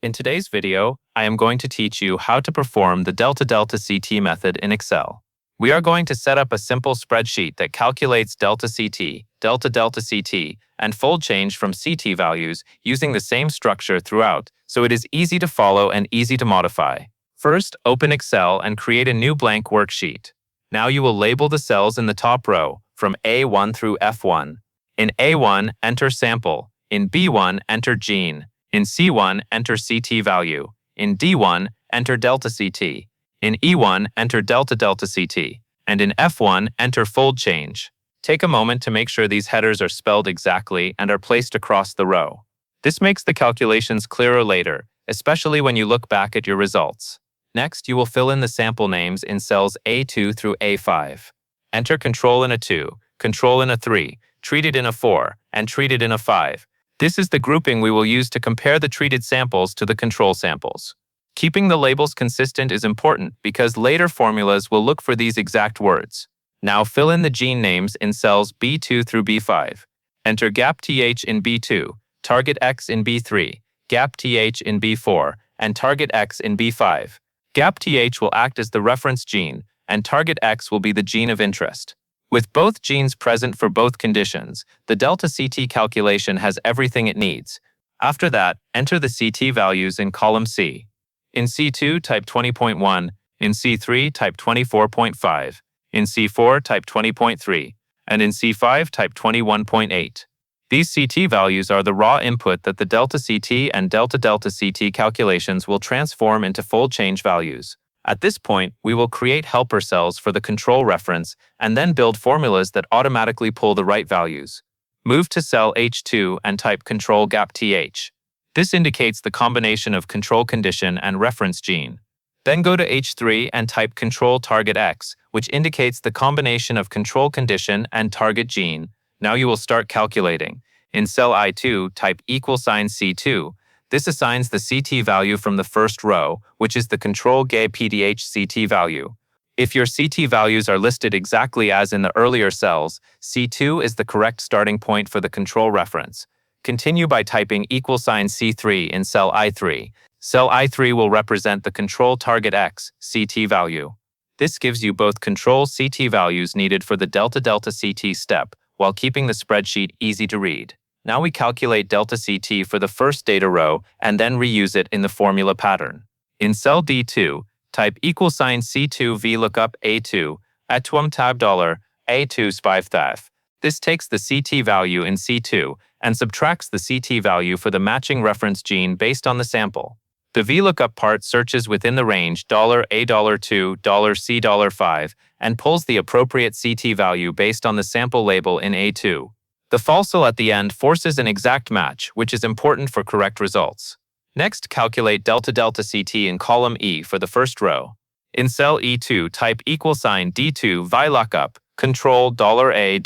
In today's video, I am going to teach you how to perform the ddct method in Excel. We are going to set up a simple spreadsheet that calculates ddct, ct, and fold change from CT values using the same structure throughout, so it is easy to follow and easy to modify. First, open Excel and create a new blank worksheet. Now you will label the cells in the top row from A1 through F1. In A1, enter sample. In B1, enter gene. In C1, enter CT value. In D1, enter delta CT. In E1, enter delta CT. And in F1, enter fold change. Take a moment to make sure these headers are spelled exactly and are placed across the row. This makes the calculations clearer later, especially when you look back at your results. Next, you will fill in the sample names in cells A2 through A5. Enter control in a 2, control in a 3, treated in a 4, and treated in a 5. This is the grouping we will use to compare the treated samples to the control samples. Keeping the labels consistent is important because later formulas will look for these exact words. Now fill in the gene names in cells B2 through B5. Enter gapTH in B2, target X in B3, gapTH in B4, and target X in B5. gapTH will act as the reference gene, and target X will be the gene of interest. With both genes present for both conditions, the delta CT calculation has everything it needs. After that, enter the CT values in column C. In C2, type 20.1, in C3, type 24.5, in C4, type 20.3, and in C5, type 21.8. These CT values are the raw input that the delta CT and delta CT calculations will transform into fold change values. At this point, we will create helper cells for the control reference and then build formulas that automatically pull the right values. Move to cell H2 and type control gapTH. This indicates the combination of control condition and reference gene. Then go to H3 and type control target X, which indicates the combination of control condition and target gene. Now you will start calculating. In cell I2, type $C2. This assigns the CT value from the first row, which is the control gapTH CT value. If your CT values are listed exactly as in the earlier cells, C2 is the correct starting point for the control reference. Continue by typing $C3 in cell I3. Cell I3 will represent the control target X CT value. This gives you both control CT values needed for the delta CT step, while keeping the spreadsheet easy to read. Now we calculate delta CT for the first data row and then reuse it in the formula pattern. In cell D2, type $C2 VLOOKUP A2 @twum tab $A2 spivthaf. This takes the CT value in C2 and subtracts the CT value for the matching reference gene based on the sample. The VLOOKUP part searches within the range $A$2 $C$5 and pulls the appropriate CT value based on the sample label in A2. The falsel at the end forces an exact match, which is important for correct results. Next, calculate delta CT in column E for the first row. In cell E2, type $D2 VLOOKUP control $A$2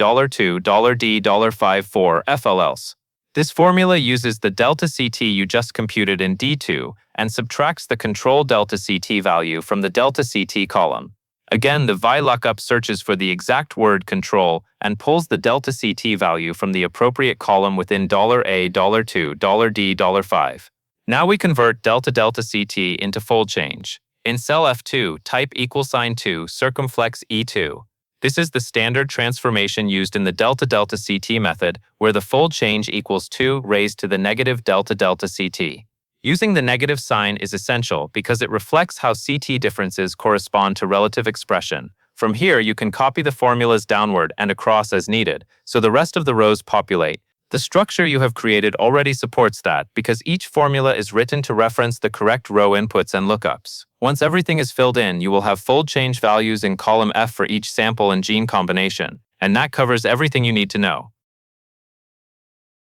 $D$5 FLLs. This formula uses the delta CT you just computed in D2 and subtracts the control delta CT value from the delta CT column. Again, the VLOOKUP searches for the exact word control and pulls the delta CT value from the appropriate column within $A$2 $D$5. Now we convert delta CT into fold change. In cell F2, type $2 circumflex E2. This is the standard transformation used in the delta CT method, where the fold change equals 2 raised to the negative delta CT. Using the negative sign is essential because it reflects how CT differences correspond to relative expression. From here, you can copy the formulas downward and across as needed, so the rest of the rows populate. The structure you have created already supports that because each formula is written to reference the correct row inputs and lookups. Once everything is filled in, you will have fold change values in column F for each sample and gene combination, and that covers everything you need to know.